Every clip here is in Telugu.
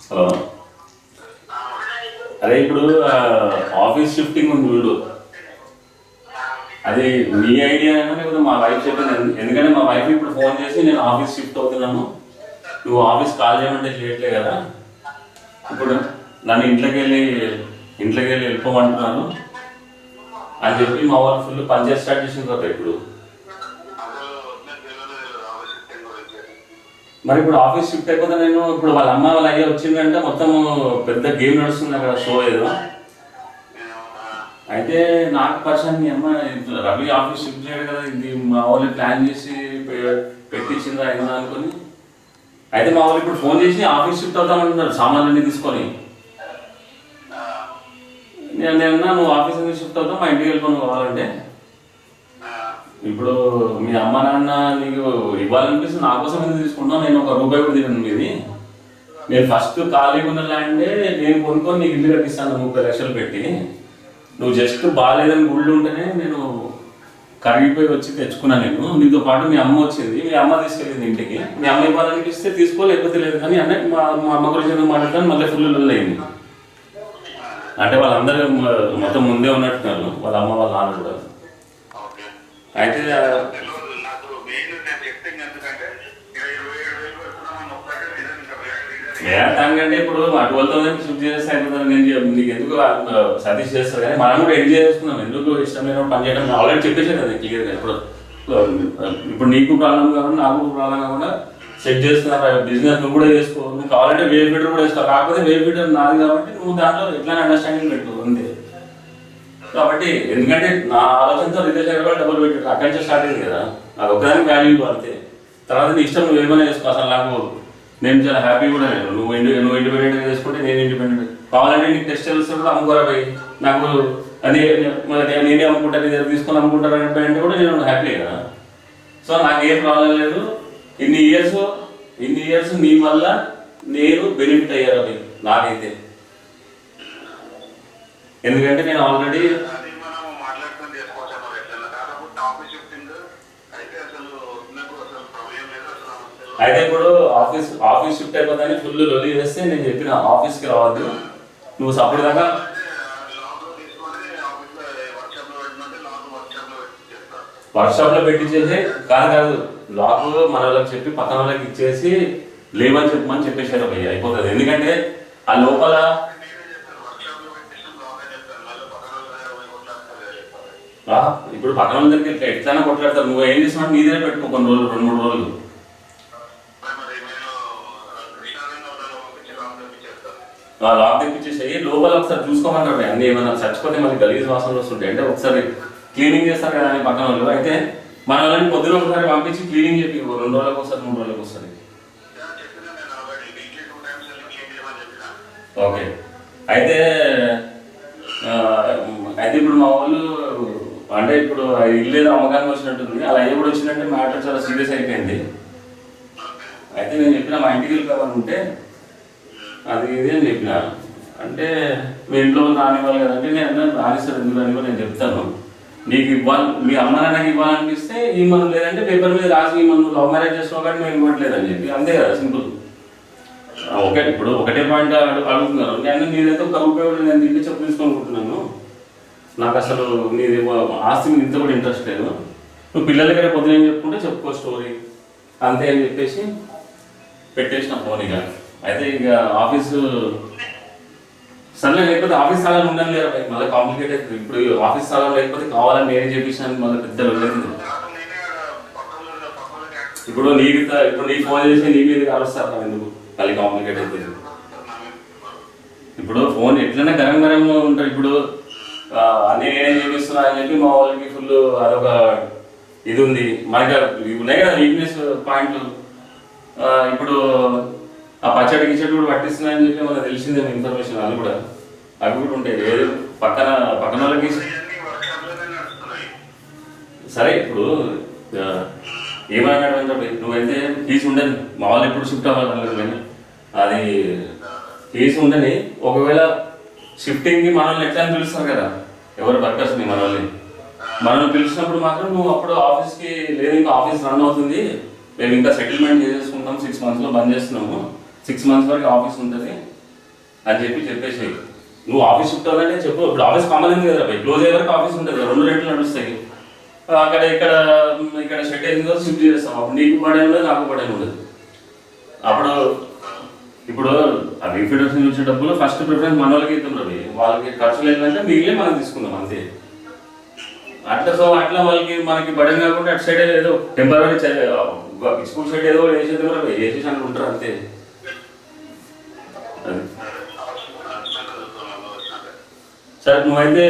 హలో. అదే ఇప్పుడు ఆఫీస్ షిఫ్టింగ్ ఉంది చూడు, అది మీ ఐడియా అయినా లేకపోతే మా వైఫ్ చెప్పింది. ఎందుకంటే మా వైఫ్ ఇప్పుడు ఫోన్ చేసి నేను ఆఫీస్ షిఫ్ట్ అవుతున్నాను, నువ్వు ఆఫీస్ కాల్ చేయమంటే చేయట్లే కదా, ఇప్పుడు నన్ను ఇంట్లోకి వెళ్ళి వెళ్ళిపోమంటున్నాను అని చెప్పి మా వాళ్ళు ఫుల్ పనిచేసి స్టార్ట్ చేసిన కదా ఇప్పుడు. మరి ఇప్పుడు ఆఫీస్ షిఫ్ట్ అయిపోతే నేను ఇప్పుడు వాళ్ళ అమ్మ వాళ్ళ అయ్యా వచ్చిందంటే మొత్తం పెద్ద గేమ్ నడుస్తుంది అక్కడ, షో ఏదో. అయితే నాకు పర్సన్ మీ అమ్మ రవి ఆఫీస్ షిఫ్ట్ చేయడు కదా, ఇది మా వాళ్ళు ప్లాన్ చేసి పెట్టించిందా అయిందా అనుకుని. అయితే మా వాళ్ళు ఇప్పుడు ఫోన్ చేసి ఆఫీస్ షిఫ్ట్ అవుతామంటున్నారు సామాన్లన్నీ తీసుకొని. నేనన్నా నువ్వు ఆఫీస్ నుంచి షిఫ్ట్ అవుతావు, మా ఇంటికి వెళ్ళిపోను కావాలంటే. ఇప్పుడు మీ అమ్మ నాన్న నీకు ఇవ్వాలనిపిస్తుంది, నా కోసం ఎందుకు తీసుకుంటావు? నేను ₹1 కూడా తినను మీది. నేను ఫస్ట్ ఖాళీగా ఉన్న ల్యాండే నేను కొనుక్కొని నీకు ఇల్లు కట్టిస్తాను 30 లక్షలు పెట్టి. నువ్వు జస్ట్ బాగాలేదని గుళ్ళు ఉంటేనే నేను కరిగిపోయి వచ్చి తెచ్చుకున్నాను. నేను నీతో పాటు మీ అమ్మ వచ్చింది, మీ అమ్మ తీసుకెళ్ళింది ఇంటికి. మీ అమ్మ ఇవ్వాలనిపిస్తే తీసుకో, లేకపోతే లేదు. కానీ అంటే మా అమ్మ గురించి ఎందుకు మాట్లాడతాను, మళ్ళీ ఫుల్ అయింది. అంటే వాళ్ళందరూ మొత్తం ముందే ఉన్నట్టున్నారు, వాళ్ళ అమ్మ వాళ్ళ నాన్న కూడా. అయితే దానికంటే ఇప్పుడు 12,000 షిఫ్ట్ చేస్తే అయిపోతుంది. నేను నీకు ఎందుకు సతీష్ చేస్తారు, కానీ మనం కూడా ఎంజాయ్ చేసుకున్నాం. ఎందుకు ఇష్టం లేని పని చేయడం ఆల్రెడీ చెప్పేసాను కదా క్లియర్గా. ఇప్పుడు నీకు ప్రాబ్లం కాకుండా నాకు ప్రాబ్లం కాకుండా సెట్ చేస్తున్నా బిజినెస్ నువ్వు కూడా చేసుకో. నువ్వు కావాలంటే వేవ్ ఫీడర్ కూడా వేసుకో, కాకపోతే వేవ్ ఫీడర్ నాది కాబట్టి నువ్వు దాంట్లో ఎట్లా అండర్స్టాండింగ్ పెట్టు అంతే. కాబట్టి ఎందుకంటే నా ఆలోచనతో రిలేషన్ కూడా డబ్బులు పెట్టాడు, అక్కడి నుంచి స్టార్ట్ అయింది కదా. అది ఒకదానికి వాల్యూ అంతే. తర్వాత నీ ఇష్టం నువ్వు ఏమైనా చేసుకో. అసలు నాకు నేను చాలా హ్యాపీ కూడా. నువ్వు ఇండిపెండెంట్గా చేసుకుంటే నేను ఇండిపెండెంట్. కావాలంటే నీకు టెక్స్టైల్స్ కూడా అమ్ముకోరా పోయి, నాకు అది నేనే అమ్ముకుంటాను, నీ దగ్గర తీసుకొని అమ్ముకుంటారు అంటే కూడా నేను హ్యాపీ కదా. సో నాకేం ప్రాబ్లం లేదు. ఇన్ని ఇయర్స్ నీ వల్ల నేను బెనిఫిట్ అయ్యారు అవి నాకైతే. ఎందుకంటే నేను ఆల్రెడీ అయితే ఇప్పుడు ఆఫీస్ షిఫ్ట్ అయిపోతాని ఫుల్ లొలి చేస్తే నేను చెప్పిన ఆఫీస్కి రావద్దు, నువ్వు సపోర్ట్ దాకా వర్క్షాప్లో పెట్టించేసి కాదు లాక్ మన వాళ్ళకి చెప్పి పక్కన వాళ్ళకి ఇచ్చేసి లేవని చెప్పమని చెప్పేశారు భయ్య, అయిపోతుంది. ఎందుకంటే ఆ లోపల ఇప్పుడు పక్కన వాళ్ళ దగ్గరికి ఎట్లయినా కొట్లాడతారు. నువ్వు ఏం చేసినా నీ దగ్గర పెట్టుకో కొన్ని రోజులు, 2-3 రోజులు. లాక్ తెప్పించేసి లోపల ఒకసారి చూసుకోమంటారు. అన్నీ ఏమైనా చచ్చిపోతే మళ్ళీ గలీజ్ వాసనలు వస్తుంటాయి. అంటే ఒకసారి క్లీనింగ్ చేస్తారు కదా అని పక్కన వాళ్ళు. అయితే మన వాళ్ళని పొద్దున ఒకసారి పంపించి క్లీనింగ్ చెప్పి 2 రోజులకు ఒకసారి 3 రోజులకు వస్తుంది. ఓకే. అయితే ఇప్పుడు మా వాళ్ళు అంటే ఇప్పుడు ఇల్లు ఏదో అమ్మకానికి వచ్చినట్టుంది, అలా అయ్యి కూడా వచ్చినట్టే మ్యాటర్ చాలా సీరియస్ అయిపోయింది. అయితే నేను చెప్పిన మా ఇంటికి వెళ్ళిపోవాలని ఉంటే అది ఇది అని చెప్పిన. అంటే మీ ఇంట్లో రానివ్వాలి కదంటే నేను రానిస్తారు, ఎందుకు రానివ్వాలి నేను చెప్తాను. నీకు ఇవ్వాలి, మీ అమ్మ నాన్నకి ఇవ్వాలనిపిస్తే ఈ మనం, లేదంటే పేపర్ మీద రాసి మనం లవ్ మ్యారేజ్ చేస్తున్నావు కానీ మేము ఇవ్వట్లేదని చెప్పి అంతే కదా, సింపుల్. ఇప్పుడు ఒకటే పాయింట్ అడుగుతున్నారు. నేను నేనైతే ₹1 నేను ఇంటి చెప్పు తీసుకోనుకుంటున్నాను, నాకు అసలు నీది ఆస్తి మీద ఇంత కూడా ఇంట్రెస్ట్ లేదు, నువ్వు పిల్లల దగ్గర పొద్దున ఏం చెప్పుకుంటే చెప్పుకో స్టోరీ అంతే అని చెప్పేసి పెట్టేసిన ఫోన్. ఇక అయితే ఇక ఆఫీసు సర్లే, లేకపోతే ఆఫీస్ స్థలాలు ఉండాలి లేదా మళ్ళీ కాంప్లికేట్ అవుతుంది. ఇప్పుడు ఆఫీస్ స్థలం లేకపోతే కావాలని నేనే చేపించాను మళ్ళీ పెద్ద వెళ్ళలేదు. ఇప్పుడు నీకు ఫోన్ చేసి నీ మీద కలుస్తారు ఎందుకు, మళ్ళీ కాంప్లికేట్ అవుతుంది. ఇప్పుడు ఫోన్ ఎట్లైనా గరం ఉంటుంది. ఇప్పుడు అన్నీ నేనేం చేపిస్తున్నా అని చెప్పి మా వాళ్ళకి ఫుల్ అదొక ఇది ఉంది. మనకి ఇవి ఉన్నాయి కదా వీక్నెస్ పాయింట్లు. ఇప్పుడు ఆ పచ్చడి గిచ్చడి కూడా పట్టిస్తున్నాయని చెప్పి మనకు తెలిసిందే ఇన్ఫర్మేషన్. అవి కూడా ఉంటాయి. ఏది పక్కన వాళ్ళకి సరే. ఇప్పుడు ఏమన్నాడు అంటే నువ్వైతే ఫీజు ఉండని, మా వాళ్ళు ఎప్పుడు షిఫ్ట్ అవ్వాలి కానీ అది ఫీజు ఉండని. ఒకవేళ షిఫ్టింగ్కి మనల్ని ఎట్లా అని పిలుస్తారు కదా ఎవరు వర్కర్స్ని, మనల్ని పిలిచినప్పుడు మాత్రం నువ్వు అప్పుడు ఆఫీస్కి లేదు, ఇంకా ఆఫీస్ రన్ అవుతుంది, మేము ఇంకా సెటిల్మెంట్ చేసేసుకుంటాం, 6 monthsలో బంద్ చేస్తున్నాము, 6 months వరకు ఆఫీస్ ఉంటుంది, అని చెప్పేసి నువ్వు ఆఫీస్ షిఫ్ట్ అవ్వాలంటే చెప్పు. ఇప్పుడు ఆఫీస్ కామన్ అయింది కదా భయ్, క్లోజ్ అయ్యే వరకు ఆఫీస్ ఉంటుంది కదా, 2 రెంట్లు నడుస్తాయి. అక్కడ ఇక్కడ షెడ్ అయింది కదా షిఫ్ట్ చేస్తాం. అప్పుడు నీకు పడే ఉండదు, నాకు పడే ఉండదు. అప్పుడు ఇప్పుడు ఆ రీఫిడర్స్ వచ్చే డబ్బులు ఫస్ట్ ప్రిఫరెన్స్ మన వాళ్ళకి ఇద్దాం రవి. వాళ్ళకి ఖర్చు లేదంటే మిగిలే మనం తీసుకుందాం అంతే. అట్లా వాళ్ళకి మనకి బడం కాకుండా అటు సైడ్ ఏదో టెంపరీ స్కూల్ సైడ్ ఏదో వేసేది రవి, వేసేసి అనుకుంటారు అంతే. సరే నువ్వైతే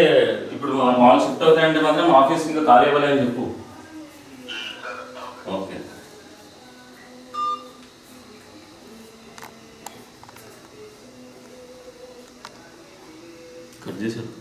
ఇప్పుడు మాల్ షిఫ్ట్ అవుతాయంటే మాత్రం ఆఫీస్ ఇంకా ఖాళీ ఇవ్వాలని చెప్పు. ఓకే కట్ చేశారు.